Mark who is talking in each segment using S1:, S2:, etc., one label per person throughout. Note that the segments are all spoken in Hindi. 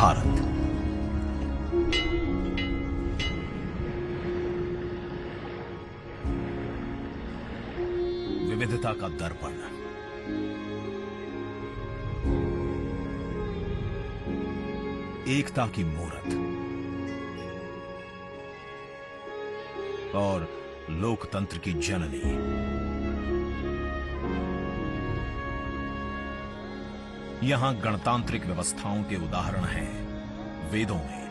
S1: भारत। विविधता का दर्पण, एकता की मूरत और लोकतंत्र की जननी। यहां गणतांत्रिक व्यवस्थाओं के उदाहरण हैं वेदों में,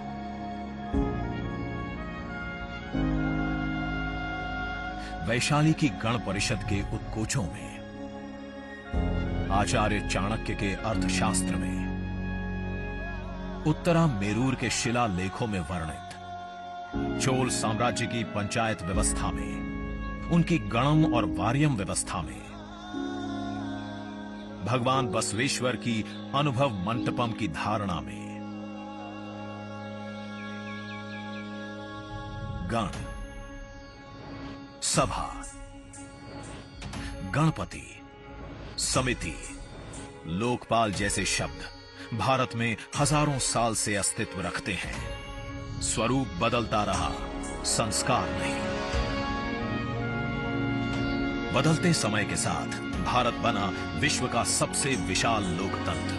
S1: वैशाली की गण परिषद के उत्कोचों में, आचार्य चाणक्य के अर्थशास्त्र में, उत्तरा मेरूर के शिलालेखों में वर्णित चोल साम्राज्य की पंचायत व्यवस्था में, उनकी गणम और वार्यम व्यवस्था में, भगवान बसवेश्वर की अनुभव मंटपम की धारणा में। गण, सभा, गणपति, समिति, लोकपाल जैसे शब्द भारत में हजारों साल से अस्तित्व रखते हैं। स्वरूप बदलता रहा, संस्कार नहीं। बदलते समय के साथ भारत बना विश्व का सबसे विशाल लोकतंत्र,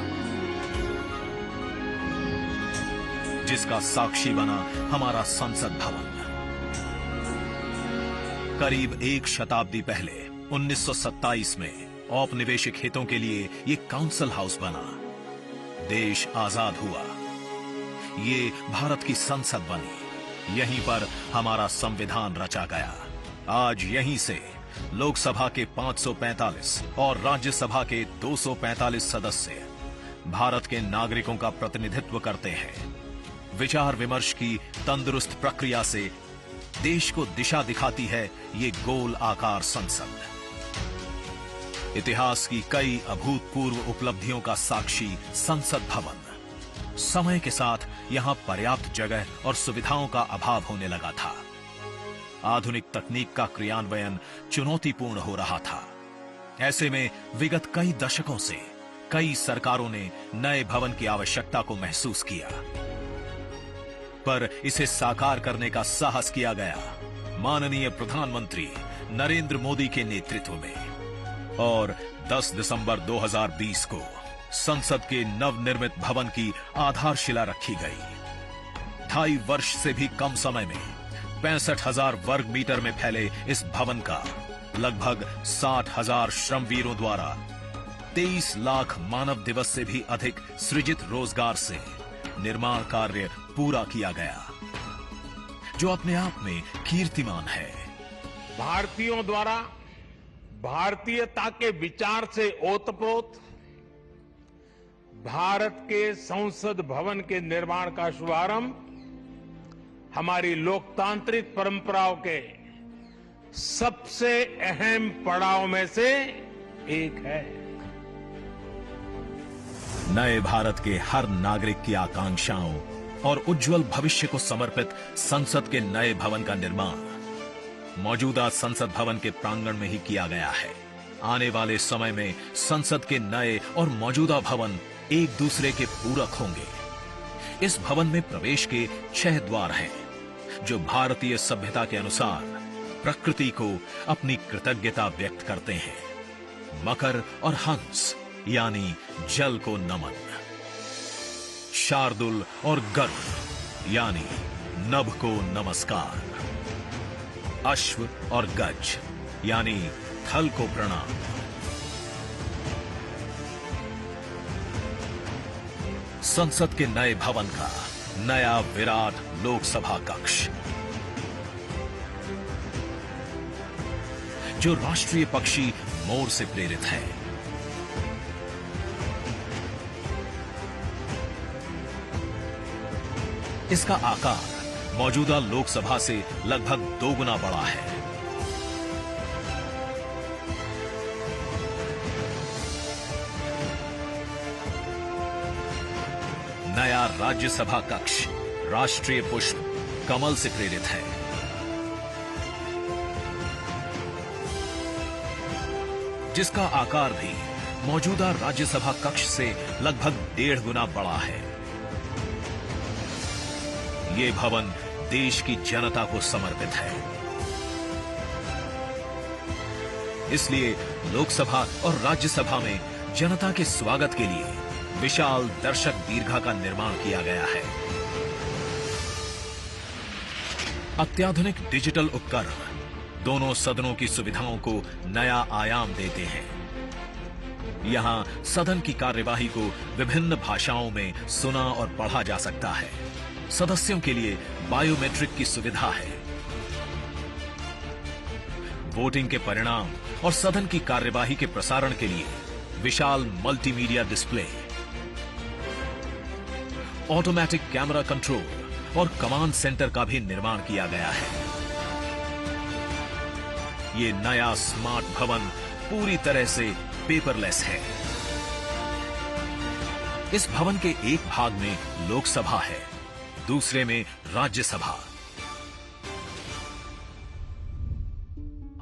S1: जिसका साक्षी बना हमारा संसद भवन। करीब एक शताब्दी पहले 1927 में औपनिवेशिक हितों के लिए ये काउंसिल हाउस बना। देश आजाद हुआ, ये भारत की संसद बनी। यहीं पर हमारा संविधान रचा गया। आज यहीं से लोकसभा के 545 और राज्यसभा के 245 सदस्य भारत के नागरिकों का प्रतिनिधित्व करते हैं। विचार विमर्श की तंदुरुस्त प्रक्रिया से देश को दिशा दिखाती है ये गोल आकार संसद। इतिहास की कई अभूतपूर्व उपलब्धियों का साक्षी संसद भवन। समय के साथ यहां पर्याप्त जगह और सुविधाओं का अभाव होने लगा था। आधुनिक तकनीक का क्रियान्वयन चुनौतीपूर्ण हो रहा था। ऐसे में विगत कई दशकों से कई सरकारों ने नए भवन की आवश्यकता को महसूस किया, पर इसे साकार करने का साहस किया गया माननीय प्रधानमंत्री नरेंद्र मोदी के नेतृत्व में। और 10 दिसंबर 2020 को संसद के नवनिर्मित भवन की आधारशिला रखी गई। 2.5 वर्ष से भी कम समय में 65,000 वर्ग मीटर में फैले इस भवन का लगभग 60,000 श्रमवीरों द्वारा 23 लाख मानव दिवस से भी अधिक सृजित रोजगार से निर्माण कार्य पूरा किया गया, जो अपने आप में कीर्तिमान है।
S2: भारतीयों द्वारा भारतीयता के विचार से ओतप्रोत भारत के संसद भवन के निर्माण का शुभारंभ हमारी लोकतांत्रिक परंपराओं के सबसे अहम पड़ाव में से एक है।
S1: नए भारत के हर नागरिक की आकांक्षाओं और उज्जवल भविष्य को समर्पित संसद के नए भवन का निर्माण मौजूदा संसद भवन के प्रांगण में ही किया गया है। आने वाले समय में संसद के नए और मौजूदा भवन एक दूसरे के पूरक होंगे। इस भवन में प्रवेश के 6 द्वार हैं, जो भारतीय सभ्यता के अनुसार प्रकृति को अपनी कृतज्ञता व्यक्त करते हैं। मकर और हंस यानी जल को नमन, शार्दुल और गरुड़ यानी नभ को नमस्कार, अश्व और गज यानी थल को प्रणाम। संसद के नए भवन का नया विराट लोकसभा कक्ष, जो राष्ट्रीय पक्षी मोर से प्रेरित है। इसका आकार मौजूदा लोकसभा से लगभग 2 गुना बड़ा है। नया राज्यसभा कक्ष राष्ट्रीय पुष्प कमल से प्रेरित है। जिसका आकार भी मौजूदा राज्यसभा कक्ष से लगभग 1.5 गुना बड़ा है। ये भवन देश की जनता को समर्पित है। इसलिए लोकसभा और राज्यसभा में जनता के स्वागत के लिए विशाल दर्शक दीर्घा का निर्माण किया गया है। अत्याधुनिक डिजिटल उपकरण दोनों सदनों की सुविधाओं को नया आयाम देते हैं। यहां सदन की कार्यवाही को विभिन्न भाषाओं में सुना और पढ़ा जा सकता है। सदस्यों के लिए बायोमेट्रिक की सुविधा है। वोटिंग के परिणाम और सदन की कार्यवाही के प्रसारण के लिए विशाल multimedia display, automatic camera control और कमांड सेंटर का भी निर्माण किया गया है। ये नया स्मार्ट भवन पूरी तरह से पेपरलेस है। इस भवन के एक भाग में लोकसभा है, दूसरे में राज्यसभा।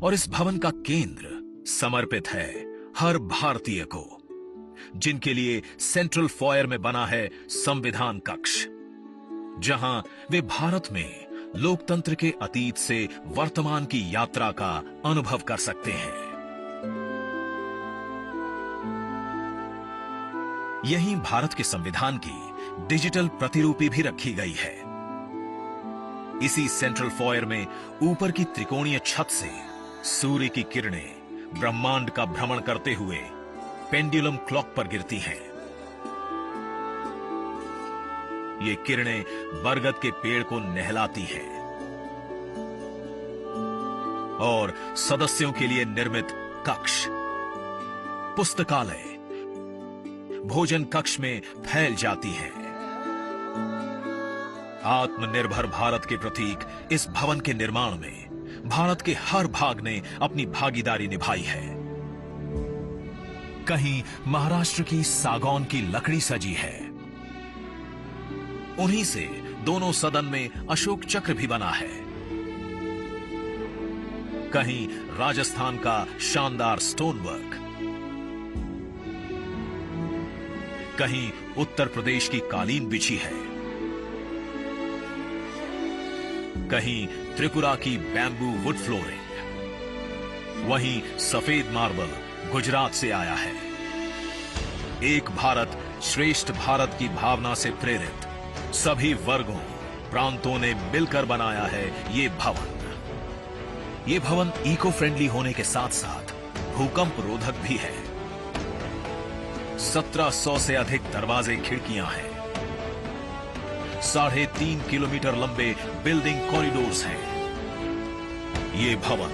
S1: और इस भवन का केंद्र समर्पित है हर भारतीय को, जिनके लिए सेंट्रल फॉयर में बना है संविधान कक्ष, जहां वे भारत में लोकतंत्र के अतीत से वर्तमान की यात्रा का अनुभव कर सकते हैं। यहीं भारत के संविधान की डिजिटल प्रतिरूपी भी रखी गई है। इसी सेंट्रल फॉयर में ऊपर की त्रिकोणीय छत से सूर्य की किरणें ब्रह्मांड का भ्रमण करते हुए पेंडुलम क्लॉक पर गिरती हैं। ये किरणें बरगद के पेड़ को नहलाती हैं और सदस्यों के लिए निर्मित कक्ष, पुस्तकालय, भोजन कक्ष में फैल जाती हैं। आत्मनिर्भर भारत के प्रतीक इस भवन के निर्माण में भारत के हर भाग ने अपनी भागीदारी निभाई है। कहीं महाराष्ट्र की सागौन की लकड़ी सजी है, उन्हीं से दोनों सदन में अशोक चक्र भी बना है। कहीं राजस्थान का शानदार स्टोन वर्क, कहीं उत्तर प्रदेश की कालीन बिछी है, कहीं त्रिपुरा की बैम्बू वुड फ्लोरिंग, वहीं सफेद मार्बल गुजरात से आया है। एक भारत श्रेष्ठ भारत की भावना से प्रेरित सभी वर्गों, प्रांतों ने मिलकर बनाया है ये भवन। ये भवन इको फ्रेंडली होने के साथ साथ भूकंप रोधक भी है। 1700 से अधिक दरवाजे, खिड़कियां हैं। 3.5 किलोमीटर लंबे बिल्डिंग कॉरिडोर्स हैं। ये भवन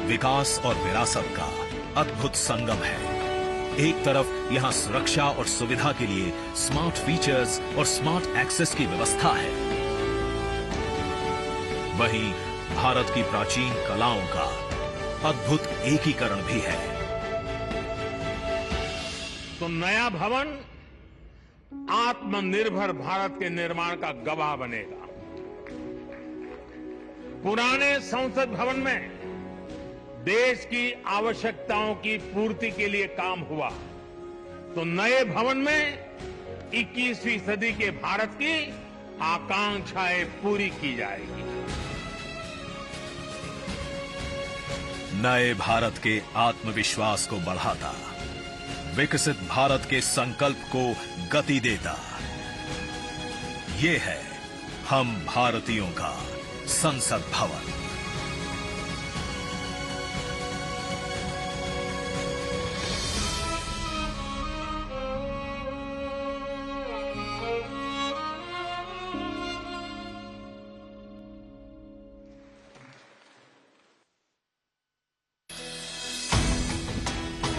S1: विकास और विरासत का अद्भुत संगम है। एक तरफ यहां सुरक्षा और सुविधा के लिए स्मार्ट फीचर्स और स्मार्ट एक्सेस की व्यवस्था है, वहीं भारत की प्राचीन कलाओं का अद्भुत एकीकरण भी है।
S2: तो नया भवन आत्मनिर्भर भारत के निर्माण का गवाह बनेगा। पुराने संसद भवन में देश की आवश्यकताओं की पूर्ति के लिए काम हुआ, तो नए भवन में 21वीं सदी के भारत की आकांक्षाएं पूरी की जाएगी।
S1: नए भारत के आत्मविश्वास को बढ़ाता, विकसित भारत के संकल्प को गति देता, ये है हम भारतीयों का संसद भवन।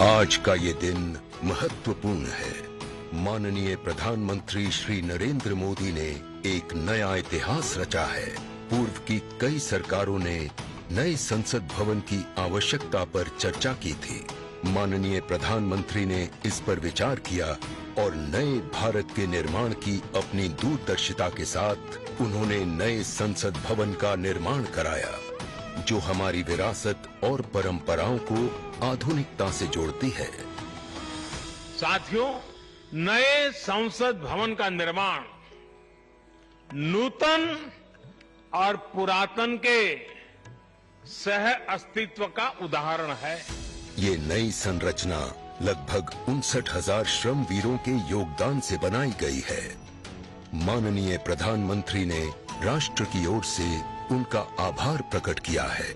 S3: आज का ये दिन महत्वपूर्ण है। माननीय प्रधानमंत्री श्री नरेंद्र मोदी ने एक नया इतिहास रचा है। पूर्व की कई सरकारों ने नए संसद भवन की आवश्यकता पर चर्चा की थी। माननीय प्रधानमंत्री ने इस पर विचार किया और नए भारत के निर्माण की अपनी दूरदर्शिता के साथ उन्होंने नए संसद भवन का निर्माण कराया, जो हमारी विरासत और परंपराओं को आधुनिकता से जोड़ती है।
S2: साथियों, नए संसद भवन का निर्माण नूतन और पुरातन के सह अस्तित्व का उदाहरण है।
S3: ये नई संरचना लगभग 59,000 श्रम वीरों के योगदान से बनाई गई है। माननीय प्रधानमंत्री ने राष्ट्र की ओर से उनका आभार प्रकट किया है।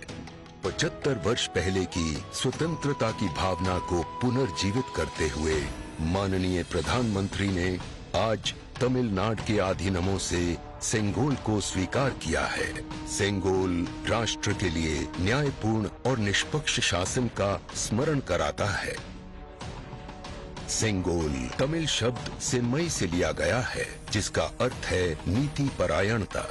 S3: 75 वर्ष पहले की स्वतंत्रता की भावना को पुनर्जीवित करते हुए माननीय प्रधानमंत्री ने आज तमिलनाडु के अधीनमों से सेंगोल को स्वीकार किया है। सेंगोल राष्ट्र के लिए न्यायपूर्ण और निष्पक्ष शासन का स्मरण कराता है। सेंगोल तमिल शब्द सेम्मई से लिया गया है, जिसका अर्थ है नीति परायणता।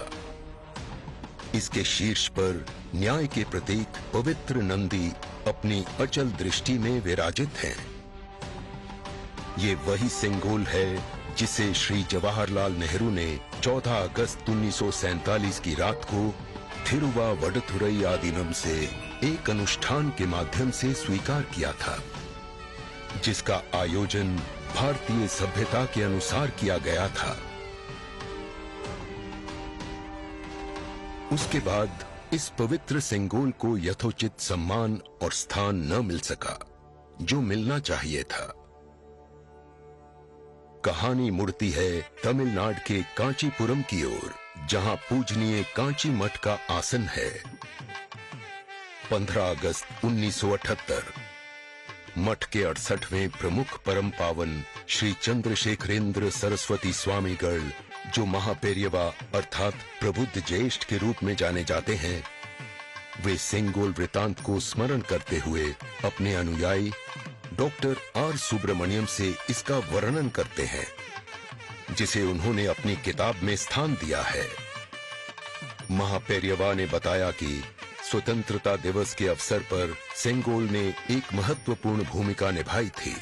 S3: इसके शीर्ष पर न्याय के प्रतीक पवित्र नंदी अपनी अचल दृष्टि में विराजित हैं। ये वही सेंगोल है जिसे श्री जवाहरलाल नेहरू ने 14 अगस्त 1947 की रात को थिरुवावडथुरई आदीनम से एक अनुष्ठान के माध्यम से स्वीकार किया था, जिसका आयोजन भारतीय सभ्यता के अनुसार किया गया था। उसके बाद इस पवित्र सेंगोल को यथोचित सम्मान और स्थान न मिल सका जो मिलना चाहिए था। कहानी मुड़ती है तमिलनाडु के कांचीपुरम की ओर, जहां पूजनीय कांची मठ का आसन है। 15 अगस्त 1978 मठ के 68वें प्रमुख परम पावन श्री चंद्रशेखरेंद्र सरस्वती स्वामीगढ़, जो महापेरियवा अर्थात प्रबुद्ध ज्येष्ठ के रूप में जाने जाते हैं, वे सेंगोल वृतांत को स्मरण करते हुए अपने अनुयायी डॉक्टर आर सुब्रमण्यम से इसका वर्णन करते हैं, जिसे उन्होंने अपनी किताब में स्थान दिया है। महापेरियवा ने बताया कि स्वतंत्रता दिवस के अवसर पर सेंगोल ने एक महत्वपूर्ण भूमिका निभाई थी।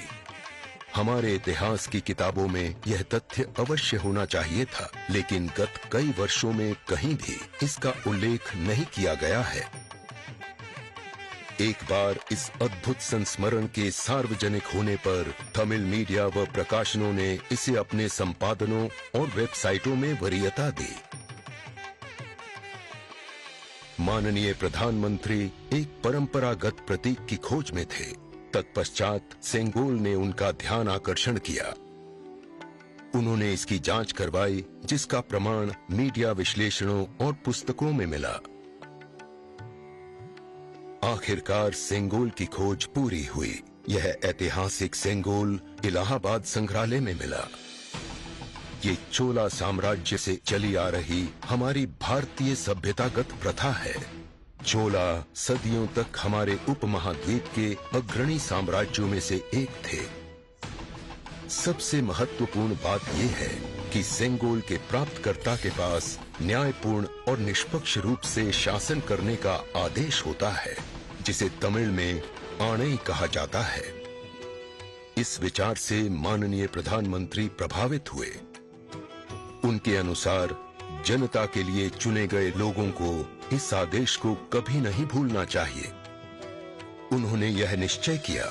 S3: हमारे इतिहास की किताबों में यह तथ्य अवश्य होना चाहिए था, लेकिन गत कई वर्षों में कहीं भी इसका उल्लेख नहीं किया गया है। एक बार इस अद्भुत संस्मरण के सार्वजनिक होने पर तमिल मीडिया व प्रकाशनों ने इसे अपने संपादनों और वेबसाइटों में वरीयता दी। माननीय प्रधानमंत्री एक परंपरागत प्रतीक की खोज में थे। तत्पश्चात सेंगोल ने उनका ध्यान आकर्षण किया। उन्होंने इसकी जांच करवाई, जिसका प्रमाण मीडिया विश्लेषणों और पुस्तकों में मिला। आखिरकार सेंगोल की खोज पूरी हुई। यह ऐतिहासिक सेंगोल इलाहाबाद संग्रहालय में मिला। ये चोला साम्राज्य से चली आ रही हमारी भारतीय सभ्यतागत प्रथा है। चोला सदियों तक हमारे उपमहाद्वीप के अग्रणी साम्राज्यों में से एक थे। सबसे महत्वपूर्ण बात यह है कि सेंगोल के प्राप्तकर्ता के पास न्यायपूर्ण और निष्पक्ष रूप से शासन करने का आदेश होता है, जिसे तमिल में आणई कहा जाता है। इस विचार से माननीय प्रधानमंत्री प्रभावित हुए। उनके अनुसार जनता के लिए चुने गए लोगों को इस आदेश को कभी नहीं भूलना चाहिए। उन्होंने यह निश्चय किया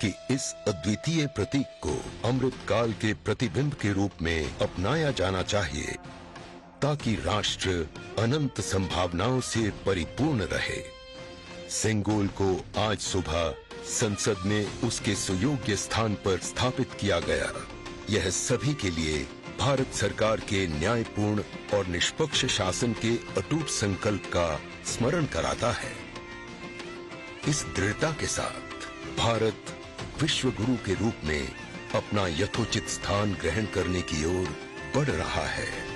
S3: कि इस अद्वितीय प्रतीक को अमृतकाल के प्रतिबिंब के रूप में अपनाया जाना चाहिए, ताकि राष्ट्र अनंत संभावनाओं से परिपूर्ण रहे। सेंगोल को आज सुबह संसद में उसके सुयोग्य स्थान पर स्थापित किया गया। यह सभी के लिए भारत सरकार के न्यायपूर्ण और निष्पक्ष शासन के अटूट संकल्प का स्मरण कराता है। इस दृढ़ता के साथ भारत विश्व गुरु के रूप में अपना यथोचित स्थान ग्रहण करने की ओर बढ़ रहा है।